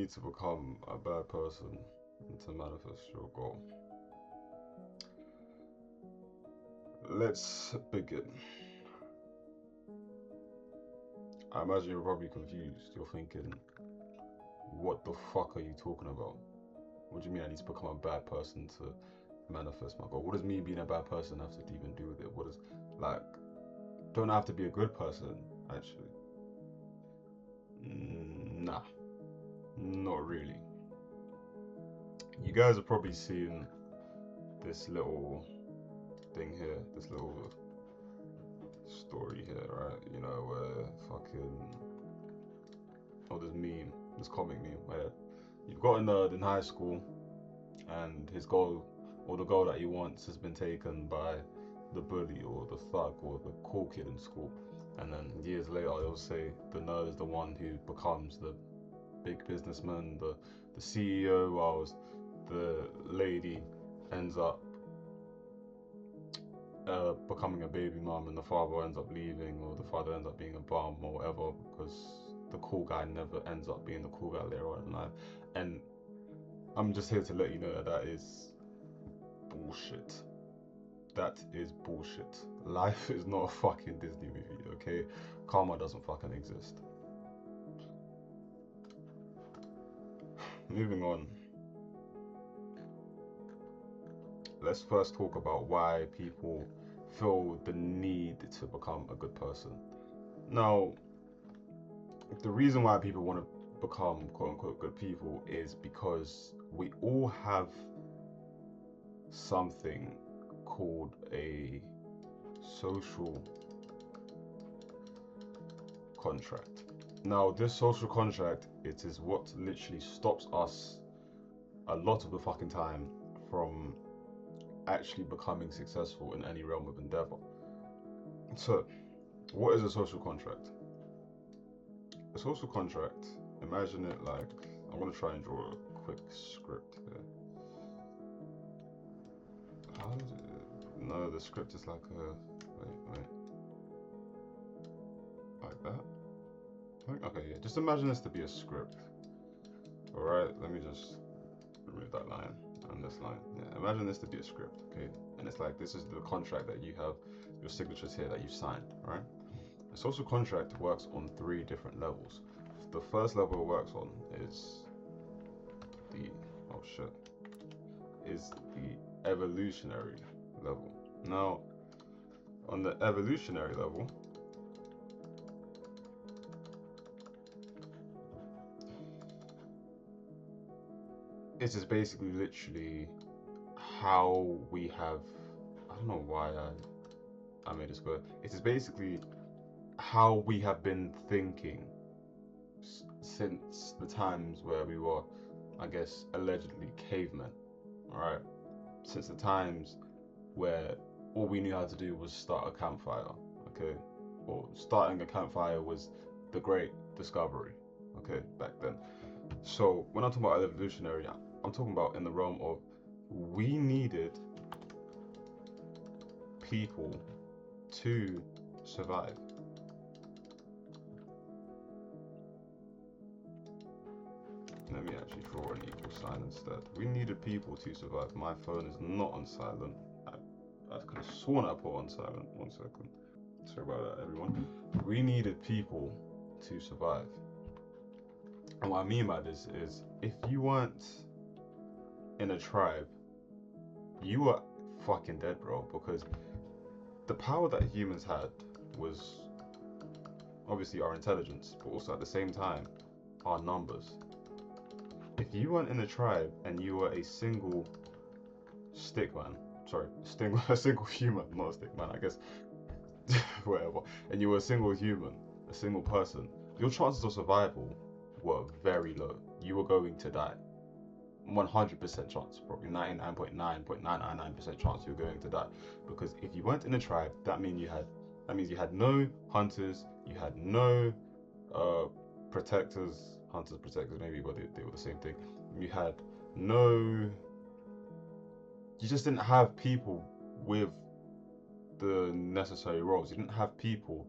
need to become a bad person to manifest your goal? Let's begin. I imagine you're probably confused. You're thinking, what the fuck are you talking about? What do you mean I need to become a bad person to manifest my goal? What does me being a bad person have to even do with it? What is, like, don't I have to be a good person, actually? Nah, not really. You guys have probably seen this little thing here, this little story here, right? You know, where fucking, oh, this meme, this comic meme, where you've got in high school, and his goal, or the goal that he wants, has been taken by the bully or the thug or the cool kid in school. And then years later, they'll say the nerd is the one who becomes the big businessman, the CEO, whilst the lady ends up becoming a baby mom, and the father ends up leaving, or the father ends up being a bum or whatever, because the cool guy never ends up being the cool guy later on in life. And I'm just here to let you know that that is bullshit. That is bullshit. Life is not a fucking Disney movie, okay? Karma doesn't fucking exist. Moving on. Let's first talk about why people feel the need to become a good person. Now, the reason why people want to become quote unquote good people is because we all have something called a social contract. Now, this social contract, it is what literally stops us a lot of the fucking time from actually becoming successful in any realm of endeavor. So, what is a social contract? A social contract, imagine it like, I'm going to try and draw a quick script here. How is it? No, the script is like wait. Like that? Okay, yeah, just imagine this to be a script. Alright, let me just remove that line and this line. Yeah, imagine this to be a script, okay? And it's like, this is the contract that you have, your signatures here that you've signed, right? A social contract works on 3 different levels. The first level it works on is the evolutionary level. Now, on the evolutionary level, it is basically literally how we have, I don't know why I made this go. It is basically how we have been thinking since the times where we were, I guess, allegedly cavemen, alright? Since the times where all we knew how to do was start a campfire, okay? Or starting a campfire was the great discovery, okay, back then. So when I'm talking about evolutionary, I'm talking about in the realm of we needed people to survive. Let me actually draw an equal sign instead. We needed people to survive. My phone is not on silent. I could have sworn I put on silent. 1 second. Sorry about that, everyone. We needed people to survive. And what I mean by this is, if you weren't in a tribe, you were fucking dead, bro. Because the power that humans had was obviously our intelligence, but also at the same time, our numbers. If you weren't in a tribe and you were a single stick man, a single human, not a stick man, I guess, whatever, and you were a single human, a single person, your chances of survival were very low. You were going to die. 100% chance, probably 99.999% chance you're going to die. Because if you weren't in a tribe, that means you had no hunters, you had no protectors, maybe, but they were the same thing. You had no, you just didn't have people with the necessary roles. You didn't have people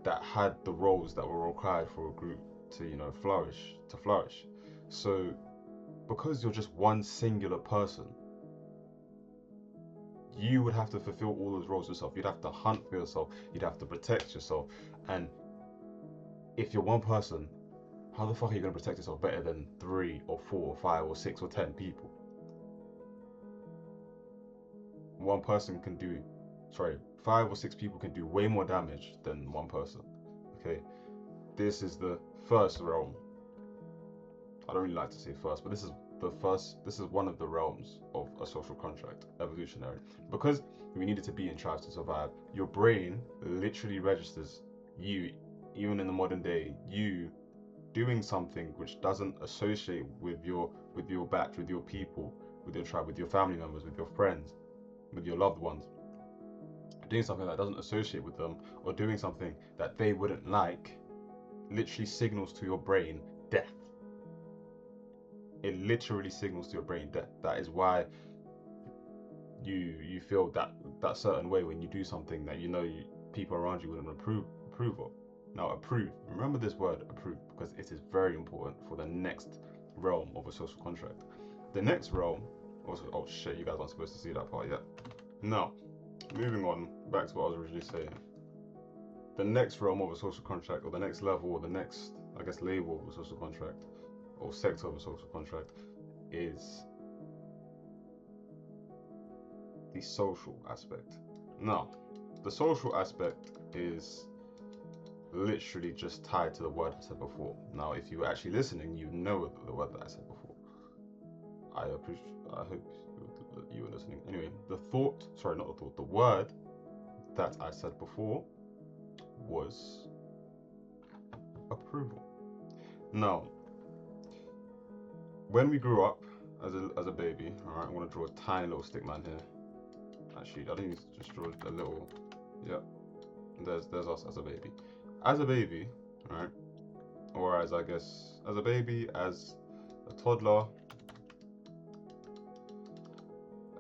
that had the roles that were required for a group to, flourish. So because you're just one singular person, you would have to fulfill all those roles yourself. You'd have to hunt for yourself. You'd have to protect yourself. And if you're one person, how the fuck are you going to protect yourself better than 3 or 4 or 5 or 6 or 10 people? One person can do, sorry, 5 or 6 people can do way more damage than one person. Okay, this is the first realm. I don't really like to say first, but this is one of the realms of a social contract, evolutionary. Because we needed to be in tribes to survive, your brain literally registers you, even in the modern day, you doing something which doesn't associate with your batch, with your people, with your tribe, with your family members, with your friends, with your loved ones. Doing something that doesn't associate with them, or doing something that they wouldn't like, literally signals to your brain death. It literally signals to your brain death. That is why you feel that certain way when you do something that people around you wouldn't approve of. Now, approve. Remember this word, approve, because it is very important for the next realm of a social contract. The next realm. Also, oh shit, you guys aren't supposed to see that part yet. Now, moving on back to what I was originally saying. The next realm of a social contract, or the next level, or the next, I guess, label of a social contract, or sector of a social contract, is the social aspect. Now, the social aspect is literally just tied to the word I said before. Now, if you were actually listening, you know the word that I said before. I hope you were listening. Anyway, the word that I said before was approval. Now, when we grew up as a baby, all right, I want to draw a tiny little stick man here. Actually, I think just draw a little. Yep. There's us as a baby. As a baby, right? Or as a baby, as a toddler,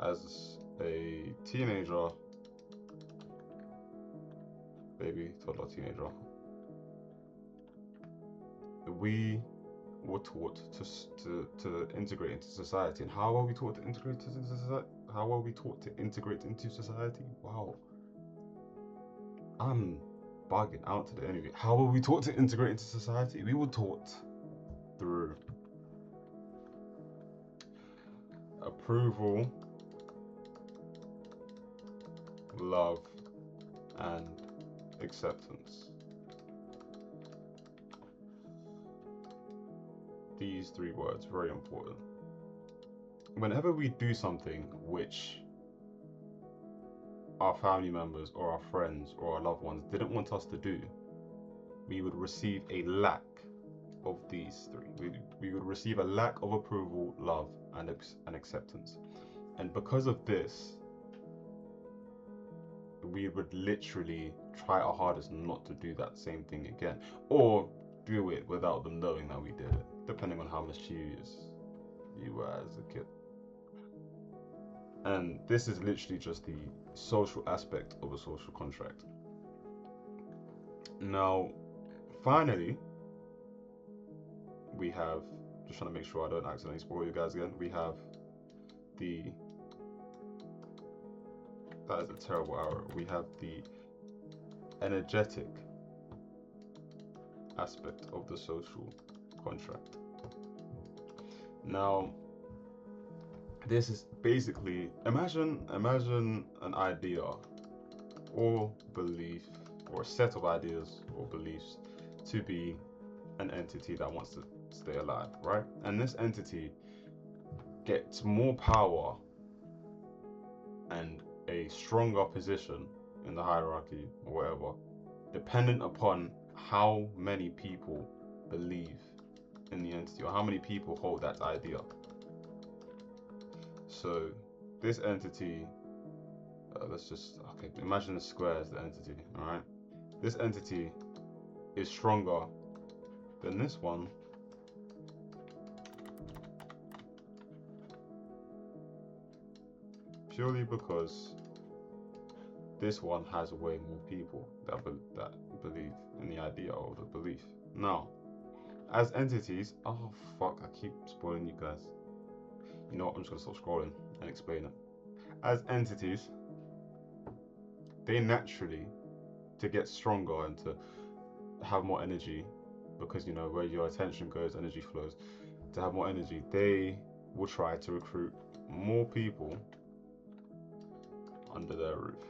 as a teenager, baby, toddler, teenager, we were taught to integrate into society. And how are we taught to integrate into society? How are we taught to integrate into society? Wow. I'm bugging out today. Anyway, how were we taught to integrate into society? We were taught through approval, love, and acceptance. These 3 words, very important. Whenever we do something which our family members or our friends or our loved ones didn't want us to do, we would receive a lack of these 3. We would receive a lack of approval, love, and acceptance. And because of this, we would literally try our hardest not to do that same thing again, or do it without them knowing that we did it, depending on how mischievous you were as a kid. And this is literally just the social aspect of a social contract. Now, finally, we have, just trying to make sure I don't accidentally spoil you guys again, we have that is a terrible error. We have the energetic aspect of the social contract. Now, this is basically, imagine an idea or belief or a set of ideas or beliefs to be an entity that wants to stay alive, right? And this entity gets more power and a stronger position in the hierarchy or whatever, dependent upon how many people believe in the entity or how many people hold that idea. So this entity, imagine the square as the entity, all right? This entity is stronger than this one purely because this one has way more people that believe in the idea or the belief. Now, As entities, oh fuck, I keep spoiling you guys. You know what, I'm just gonna stop scrolling and explain it. As entities, they naturally, to get stronger and to have more energy, because you know where your attention goes, energy flows. To have more energy, they will try to recruit more people under their roof.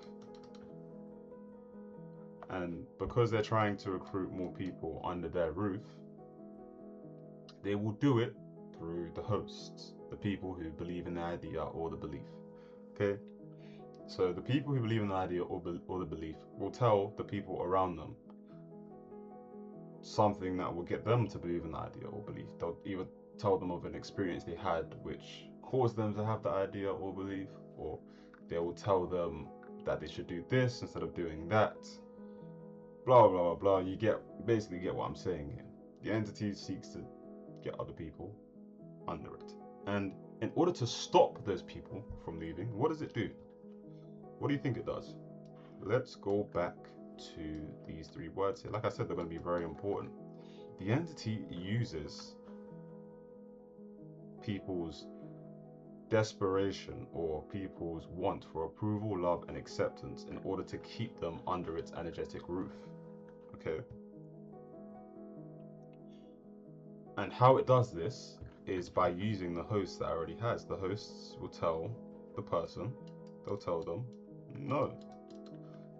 And because they're trying to recruit more people under their roof, they will do it through the hosts, the people who believe in the idea or the belief. Okay? So the people who believe in the idea or the belief will tell the people around them something that will get them to believe in the idea or belief. They'll either tell them of an experience they had which caused them to have the idea or belief, or they will tell them that they should do this instead of doing that. Blah blah blah blah. You basically get what I'm saying here. The entity seeks to get other people under it. And in order to stop those people from leaving, what does it do? What do you think it does? Let's go back to these three words here. Like I said, they're going to be very important. The entity uses people's desperation or people's want for approval, love, and acceptance in order to keep them under its energetic roof. Okay? And how it does this is by using the host that it already has. The hosts will tell the person, they'll tell them, no.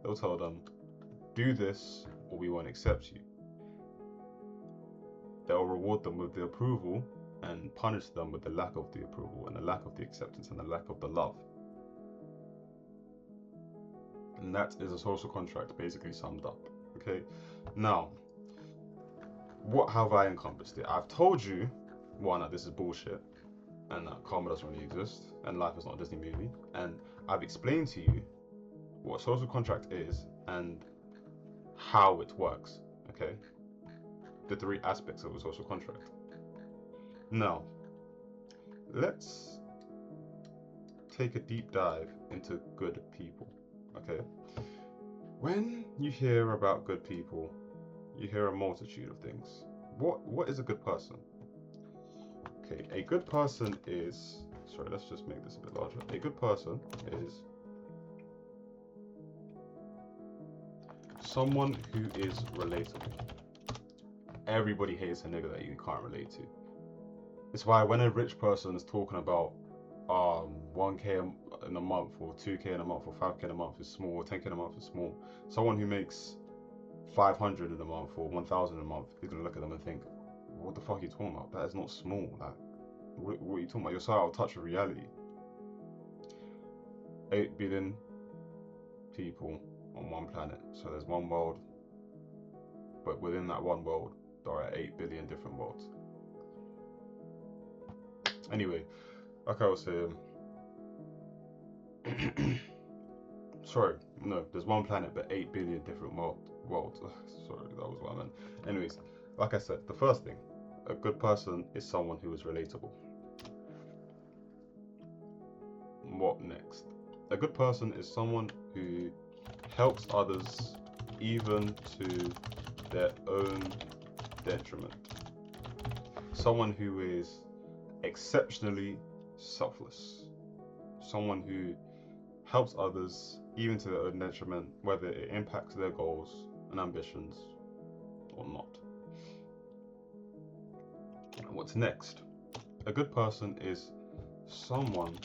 They'll tell them, do this or we won't accept you. They'll reward them with the approval and punish them with the lack of the approval and the lack of the acceptance and the lack of the love. And that is a social contract basically summed up. Okay? Now, what have I encompassed it? I've told you, one, that this is bullshit and that karma doesn't really exist and life is not a Disney movie. And I've explained to you what a social contract is and how it works. Okay? The three aspects of a social contract. Now, let's take a deep dive into good people. Okay? When you hear about good people, you hear a multitude of things. What is a good person? Okay, a good person is, sorry, let's just make this a bit larger. A good person is someone who is relatable. Everybody hates a nigga that you can't relate to. It's why when a rich person is talking about 1k in a month or 2k in a month or 5k in a month is small, or 10k in a month is small, someone who makes 500 in a month or 1,000 in a month is gonna look at them and think, what the fuck are you talking about? That is not small. Like, what are you talking about? You're so out of touch with reality. 8 billion people on one planet. So there's one world, but within that one world, there are 8 billion different worlds. Anyway, like I was saying, sorry, no, there's one planet, but 8 billion different worlds. Sorry, that was what I meant. Anyways, like I said, the first thing, a good person is someone who is relatable. What next? A good person is someone who helps others even to their own detriment. Someone who is exceptionally selfless. Someone who helps others even to their own detriment, whether it impacts their goals and ambitions or not. What's next? A good person is someone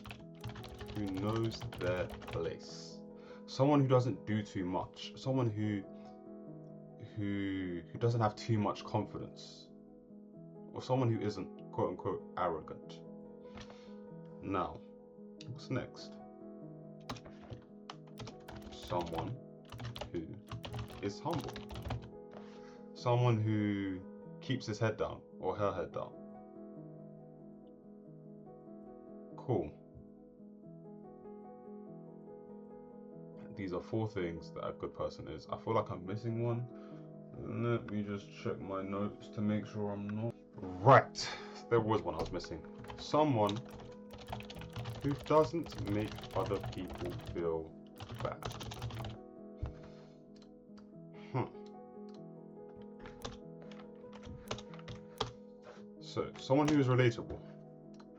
who knows their place. Someone who doesn't do too much. Someone who doesn't have too much confidence. Or someone who isn't quote unquote arrogant. Now, what's next? Someone who is humble. Someone who keeps his head down or her head down. Cool. These are 4 things that a good person is. I feel like I'm missing one. Let me just check my notes to make sure I'm not. Right, there was one I was missing. Someone who doesn't make other people feel bad. So, someone who is relatable,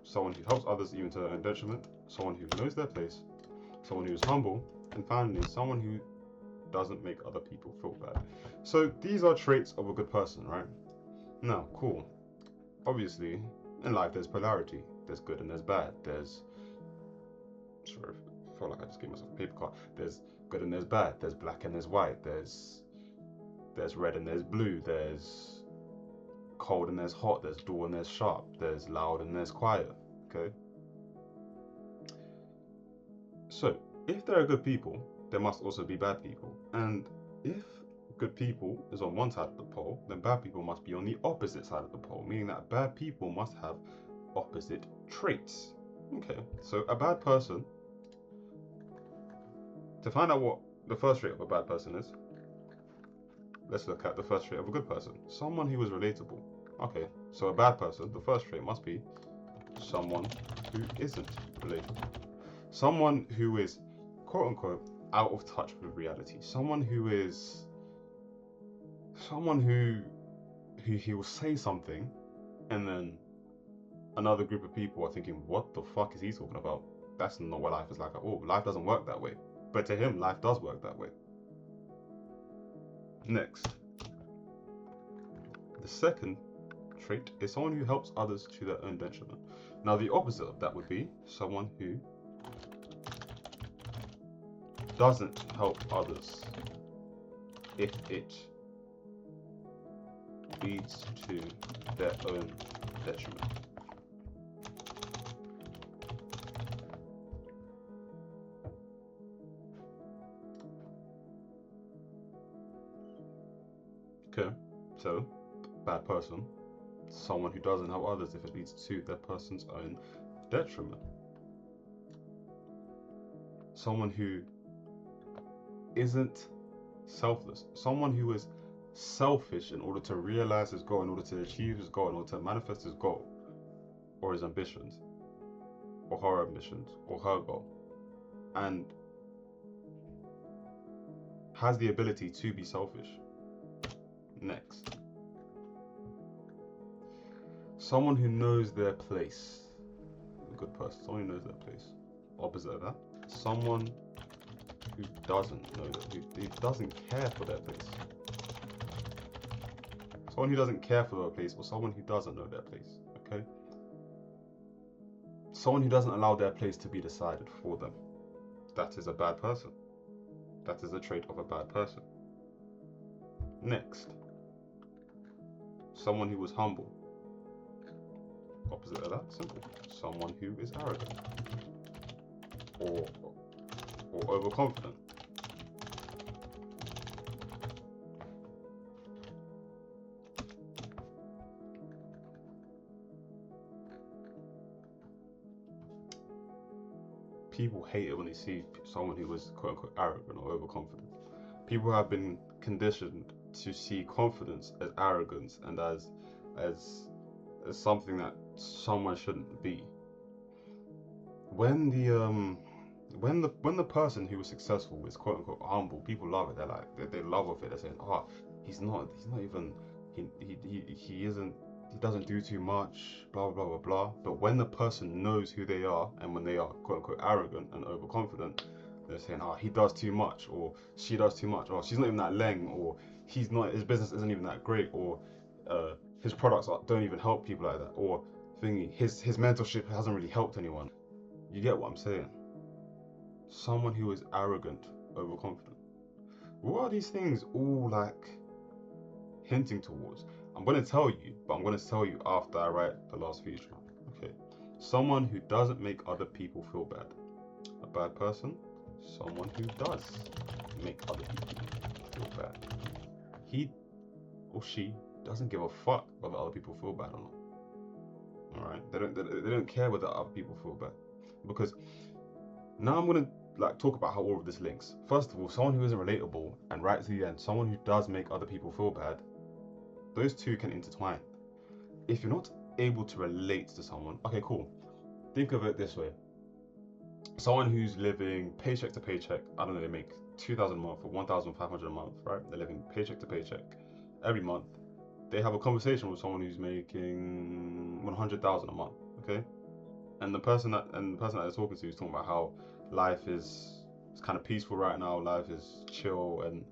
someone who helps others even to their own detriment, someone who knows their place, someone who is humble, and finally, someone who doesn't make other people feel bad. So, these are traits of a good person, right? Now, cool. Obviously, in life, there's polarity. There's good and there's bad. Sorry, I feel like I just gave myself a paper cut. There's good and there's bad. There's black and there's white. There's red and there's blue. There's cold and there's hot. There's dull and there's sharp. There's loud and there's quiet. Okay. So, if there are good people, there must also be bad people. And if good people is on one side of the pole, then bad people must be on the opposite side of the pole, meaning that bad people must have opposite traits. Okay, so a bad person, to find out what the first trait of a bad person is, let's look at the first trait of a good person. Someone who is relatable. Okay, so a bad person, the first trait must be someone who isn't relatable. Someone who is, quote unquote, out of touch with reality. Someone who he will say something and then another group of people are thinking, what the fuck is he talking about? That's not what life is like at all. Life doesn't work that way. But to him, life does work that way. Next. The second trait is someone who helps others to their own detriment. Now, the opposite of that would be someone who doesn't help others if it leads to their own detriment. Okay, so bad person, someone who doesn't help others if it leads to their person's own detriment. Someone who isn't selfless, someone who is selfish in order to realize his goal, in order to achieve his goal, in order to manifest his goal, or his ambitions, or her ambitions, or her goal, and has the ability to be selfish. Next. Someone who knows their place. A good person, someone who knows their place. Opposite of that, someone who doesn't know that, who doesn't care for their place. Someone who doesn't care for their place, or someone who doesn't know their place, okay? Someone who doesn't allow their place to be decided for them. That is a bad person. That is a trait of a bad person. Next. Someone who is humble. Opposite of that, simple. Someone who is arrogant. Or overconfident. People hate it when they see someone who is quote unquote arrogant or overconfident. People have been conditioned to see confidence as arrogance and as something that someone shouldn't be. When the person who was successful is quote unquote humble, people love it. They're like they love of it. They're saying, oh, he doesn't do too much, blah blah blah blah. But when the person knows who they are and when they are quote unquote arrogant and overconfident, they're saying, oh, he does too much, or she does too much, or she's not even that leng, or his business isn't even that great, or his products don't even help people like that, or his mentorship hasn't really helped anyone. You get what I'm saying? Someone who is arrogant, overconfident. What are these things all like hinting towards? I'm going to tell you, but I'm going to tell you after I write the last feature. Okay. Someone who doesn't make other people feel bad. A bad person, someone who does make other people feel bad. He or she doesn't give a fuck whether other people feel bad or not. Alright? They don't care whether other people feel bad. Because now I'm going to talk about how all of this links. First of all, someone who isn't relatable, and right to the end, someone who does make other people feel bad, those two can intertwine. If you're not able to relate to someone, okay, cool. Think of it this way. Someone who's living paycheck to paycheck, I don't know, they make 2,000 a month or 1,500 a month, right? They're living paycheck to paycheck every month. they have a conversation with someone who's making 100,000 a month, okay? And the person that they're talking to is talking about how life is it's kind of peaceful right now, life is chill, and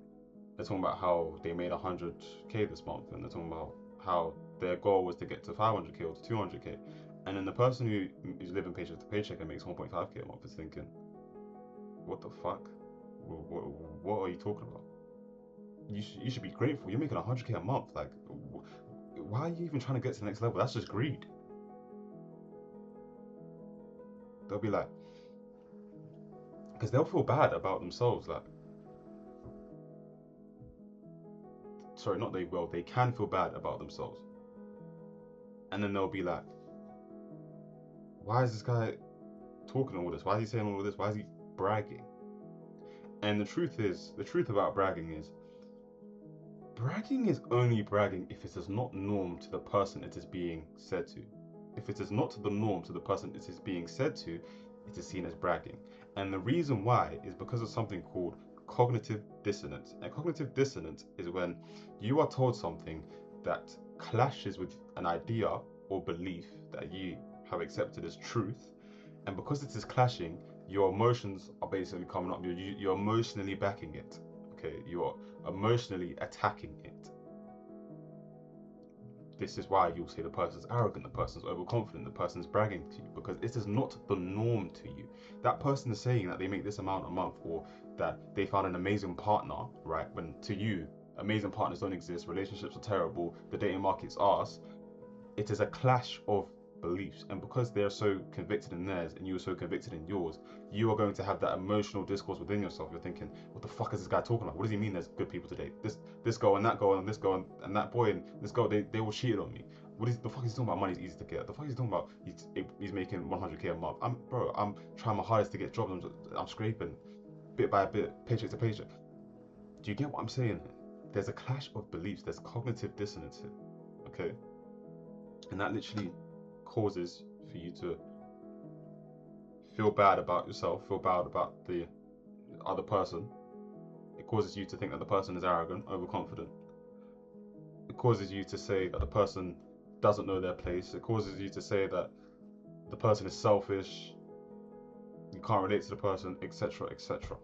they're talking about how they made 100k this month, and they're talking about how their goal was to get to 500k or to 200k. And then the person who is living paycheck to paycheck and makes 1.5k a month is thinking, what the fuck? What are you talking about? You should be grateful. You're making 100k a month. Like, why are you even trying to get to the next level? That's just greed. They'll be like, because they'll feel bad about themselves. Like, sorry, not they will. They can feel bad about themselves. And then they'll be like, why is this guy talking all this? Why is he saying all of this? Why is he bragging? And the truth about bragging is only bragging if it is not norm to the person it is being said to. If it is not the norm to the person it is being said to, it is seen as bragging. And the reason why is because of something called cognitive dissonance. And cognitive dissonance is when you are told something that clashes with an idea or belief that you have accepted as truth, and because it is clashing, your emotions are basically coming up. You're emotionally backing it. Okay, you're emotionally attacking it. This is why you'll say the person's arrogant, the person's overconfident, the person's bragging to you, because it is not the norm to you. That person is saying that they make this amount a month, or that they found an amazing partner, right? When to you, amazing partners don't exist, relationships are terrible, the dating market's arse. It is a clash of beliefs, and because they're so convicted in theirs and you are so convicted in yours, you are going to have that emotional discourse within yourself. You're thinking, what the fuck is this guy talking about? What does he mean there's good people today? This girl and that girl and this girl and that boy and this girl, they all cheated on me. What is the fuck is he talking about? Money's easy to get. The fuck is he talking about? He's making 100k a month. I'm trying my hardest to get jobs. I'm scraping bit by bit, paycheck to paycheck. Do you get what I'm saying? There's a clash of beliefs. There's cognitive dissonance here. Okay, and that literally causes for you to feel bad about yourself, feel bad about the other person. It causes you to think that the person is arrogant, overconfident. It causes you to say that the person doesn't know their place. It causes you to say that the person is selfish, you can't relate to the person, etc., etc.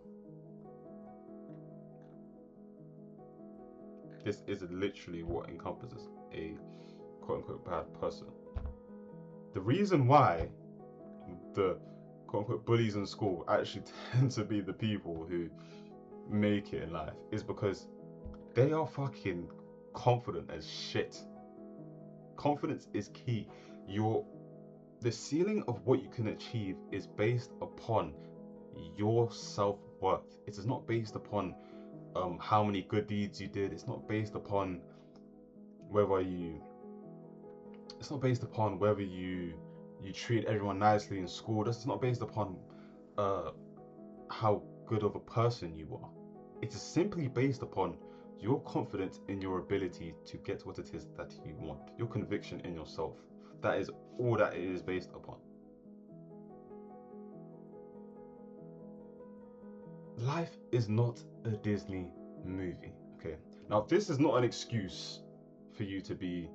This is literally what encompasses a quote-unquote bad person. The reason why the quote-unquote bullies in school actually tend to be the people who make it in life is because they are fucking confident as shit. Confidence is key. The ceiling of what you can achieve is based upon your self-worth. It is not based upon how many good deeds you did. It's not based upon whether you treat everyone nicely in school. That's not based upon how good of a person you are. It is simply based upon your confidence in your ability to get what it is that you want. Your conviction in yourself. That is all that it is based upon. Life is not a Disney movie, okay? Now, this is not an excuse for you to be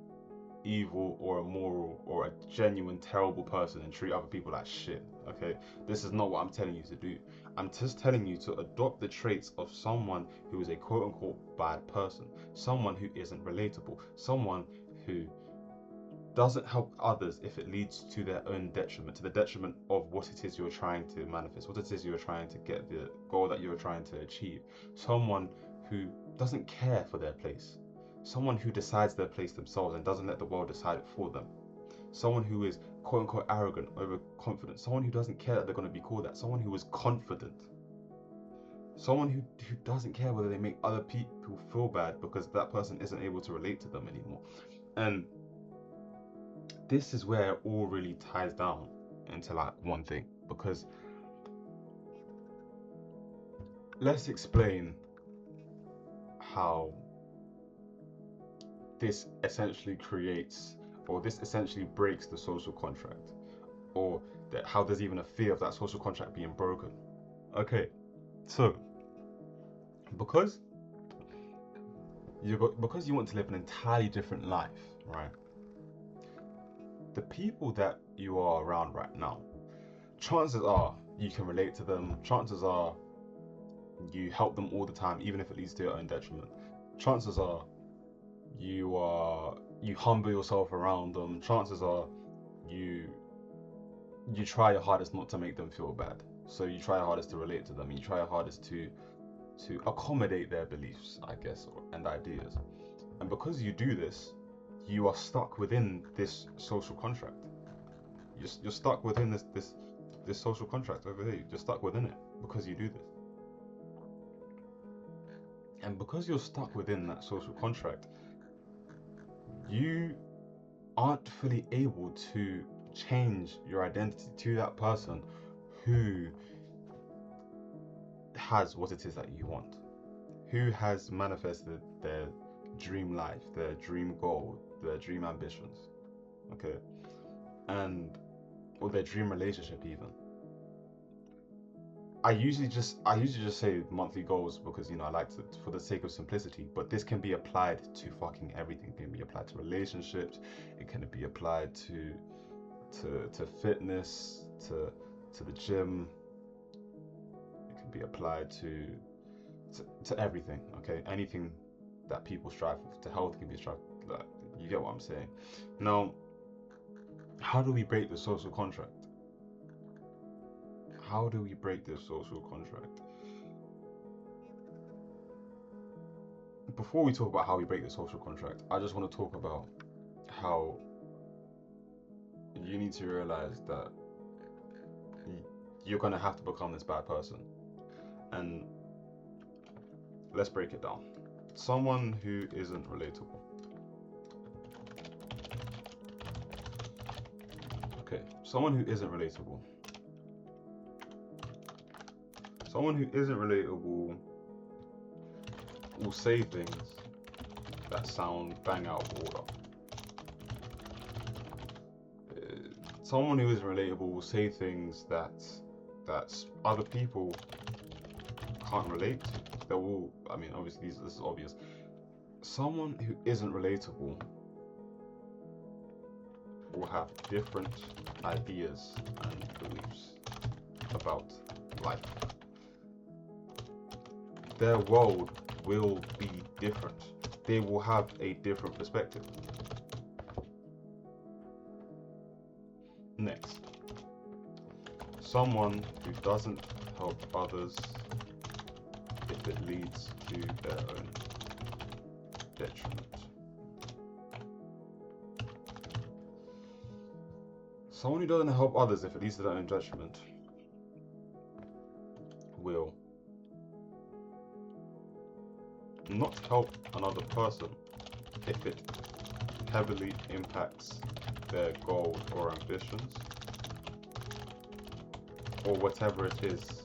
evil or immoral or a genuine terrible person and treat other people like shit, okay? This is not what I'm telling you to do. I'm just telling you to adopt the traits of someone who is a quote-unquote bad person, someone who isn't relatable, someone who doesn't help others if it leads to their own detriment, to the detriment of what it is you're trying to manifest, what it is you're trying to get, the goal that you're trying to achieve. Someone who doesn't care for their place. Someone who decides their place themselves and doesn't let the world decide it for them. Someone who is quote-unquote arrogant, overconfident. Someone who doesn't care that they're going to be called that. Someone who is confident. Someone who doesn't care whether they make other people feel bad because that person isn't able to relate to them anymore. And this is where it all really ties down into like one thing, because let's explain how this essentially breaks the social contract, or how there's even a fear of that social contract being broken. Okay, so because because you want to live an entirely different life, right? The people that you are around right now, chances are you can relate to them. Chances are you help them all the time, even if it leads to your own detriment. Chances are you humble yourself around them. Chances are you you try your hardest not to make them feel bad. So you try your hardest to relate to them. You try your hardest to accommodate their beliefs, I guess, and ideas. And because you do this, you are stuck within this social contract. You're stuck within this social contract over here. You're stuck within it because you do this. And because you're stuck within that social contract, you aren't fully able to change your identity to that person who has what it is that you want, who has manifested their dream life, their dream goal, their dream ambitions, okay, and or their dream relationship even. I usually just say monthly goals because I like to, for the sake of simplicity, but this can be applied to fucking everything. It can be applied to relationships, it can be applied to fitness, to the gym. It can be applied to everything, okay? Anything that people strive for, to health can be strived. Like, you get what I'm saying? Now, how do we break the social contract? How do we break this social contract? Before we talk about how we break the social contract, I just want to talk about how you need to realize that you're going to have to become this bad person. And let's break it down. Someone who isn't relatable. Okay, someone who isn't relatable. Someone who isn't relatable will say things that sound bang out of order. Someone who isn't relatable will say things that other people can't relate to. They will, I mean, obviously this is obvious. Someone who isn't relatable will have different ideas and beliefs about life. Their world will be different. They will have a different perspective. Next, someone who doesn't help others if it leads to their own detriment. Someone who doesn't help others if it leads to their own detriment will not help another person if it heavily impacts their goals or ambitions, or whatever it is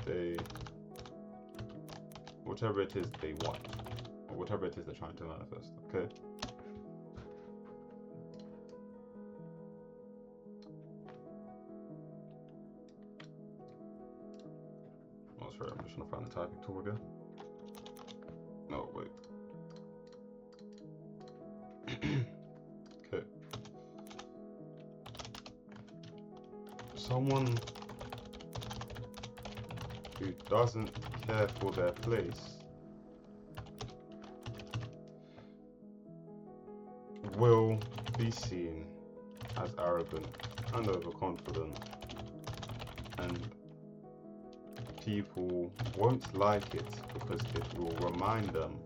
they want, or whatever it is they're trying to manifest. Okay. Oh, sorry, I'm just trying to find the typing tool again. No, wait. Okay. Someone who doesn't care for their place will be seen as arrogant and overconfident, and people won't like it because it will remind them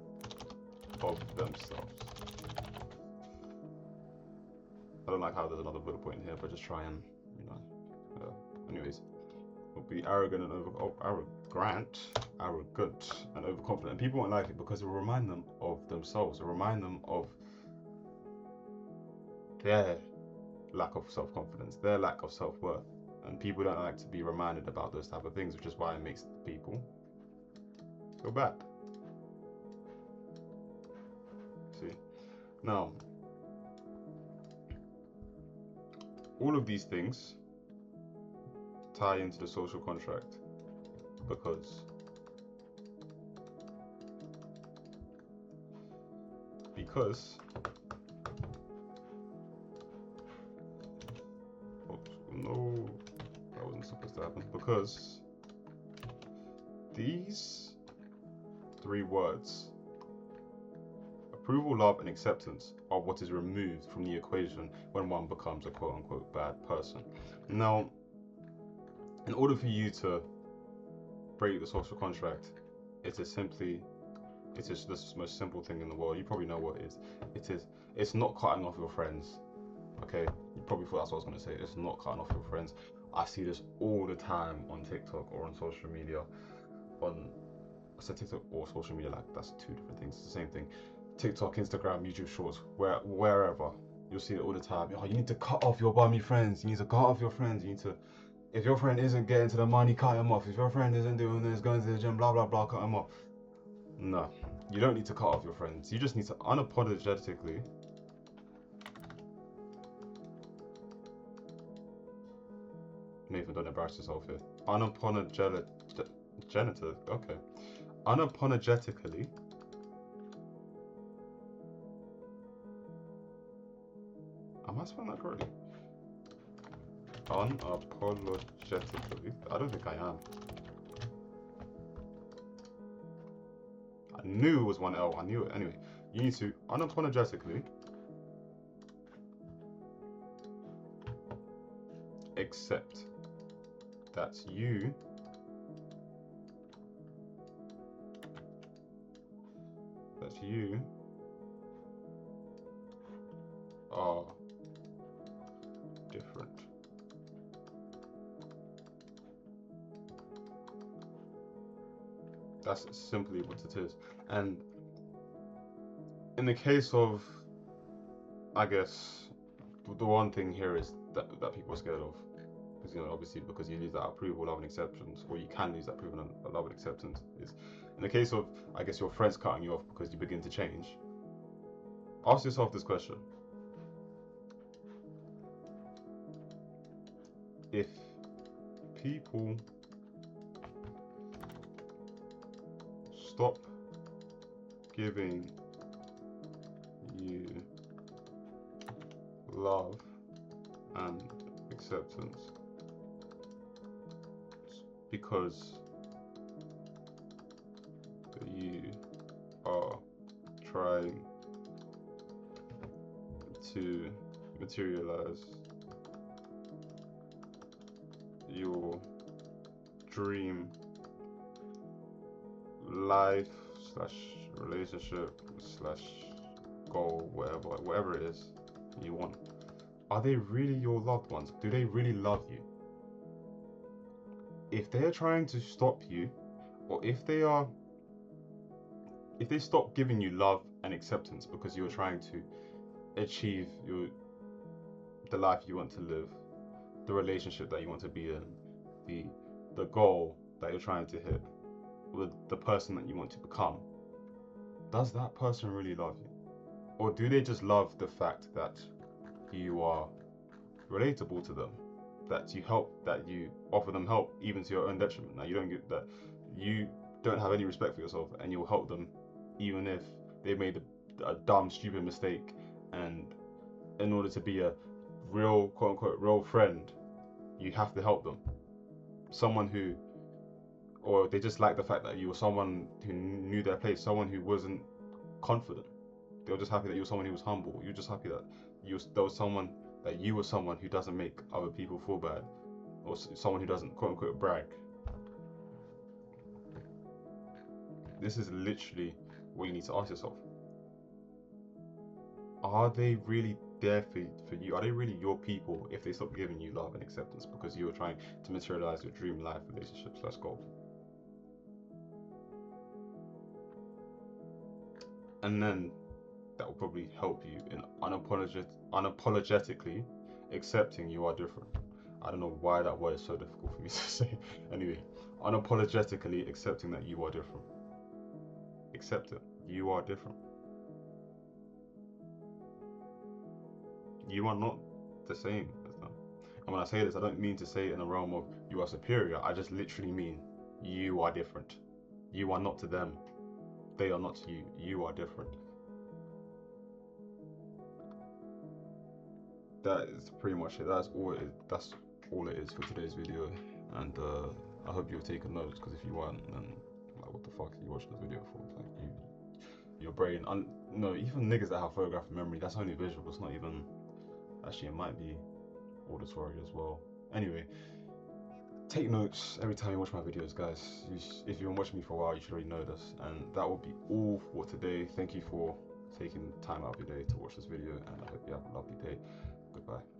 of themselves. I don't like how there's another bullet point here, but just try and, anyways, will be arrogant and arrogant and overconfident. And people won't like it because it will remind them of themselves. It will remind them of their lack of self-confidence, their lack of self-worth. And people don't like to be reminded about those type of things, which is why it makes people feel bad. See? Now, all of these things tie into the social contract because Because oops, no, that wasn't supposed to happen. Because these three words, approval, love, and acceptance, are what is removed from the equation when one becomes a quote-unquote bad person. Now, in order for you to break the social contract, it is the most simple thing in the world. You probably know what it is. It's not cutting off your friends. Okay, you probably thought that's what I was going to say. It's not cutting off your friends. I see this all the time on TikTok or on social media. I said TikTok or social media, like that's two different things. It's the same thing. TikTok, Instagram, YouTube Shorts, wherever, you'll see it all the time. Oh, you need to cut off your bummy friends. You need to cut off your friends. You need to, if your friend isn't getting to the money, cut him off. If your friend isn't doing this, going to the gym, blah blah blah, cut him off. No, you don't need to cut off your friends. You just need to unapologetically Nathan, don't embarrass yourself here. Unapologetically am I spelling that correctly? Unapologetically. I don't think I am. I knew it was one L. I knew it. Anyway, you need to unapologetically accept that you are different. That's simply what it is. And in the case of, I guess, the one thing here is that people are scared of, because obviously because you lose that approval, love, and acceptance, or you can lose that approval, love, and acceptance. Is in the case of, I guess, your friends cutting you off because you begin to change. Ask yourself this question: if people stop giving you love and acceptance because you are trying to materialize your dream life / relationship / goal, whatever it is you want, are they really your loved ones? Do they really love you? If they're trying to stop you, or if they stop giving you love and acceptance because you're trying to achieve the life you want to live, the relationship that you want to be in, the goal that you're trying to hit, with the person that you want to become, does that person really love you? Or do they just love the fact that you are relatable to them, that you offer them help even to your own detriment? Now, you don't have any respect for yourself, and you'll help them even if they made a dumb, stupid mistake, and in order to be a real, quote-unquote, real friend, you have to help them. Or they just like the fact that you were someone who knew their place, someone who wasn't confident. They were just happy that you were someone who was humble. You were just happy that you were someone who doesn't make other people feel bad, or someone who doesn't, quote-unquote, brag. This is literally what you need to ask yourself. Are they really there for you? Are they really your people if they stop giving you love and acceptance because you are trying to materialize your dream life, relationship / goal? And then that will probably help you in unapologetically accepting you are different. I don't know why that word is so difficult for me to say. Anyway, unapologetically accepting that you are different. Accept it. You are different. You are not the same as them. And when I say this, I don't mean to say it in a realm of you are superior. I just literally mean you are different. You are not to them. They are not to you. You are different. that is pretty much it. That's all it is. That's all it is for today's video. And I hope you've taken notes, because if you weren't, then like, what the fuck are you watching this video for? Like, your brain, no, even niggas that have photographic memory, that's only visual. It's not even. Actually, it might be auditory as well. Anyway, take notes every time you watch my videos, guys. If you've been watching me for a while, you should already know this. And that will be all for today. Thank you for taking time out of your day to watch this video, and I hope you have a lovely day. Goodbye.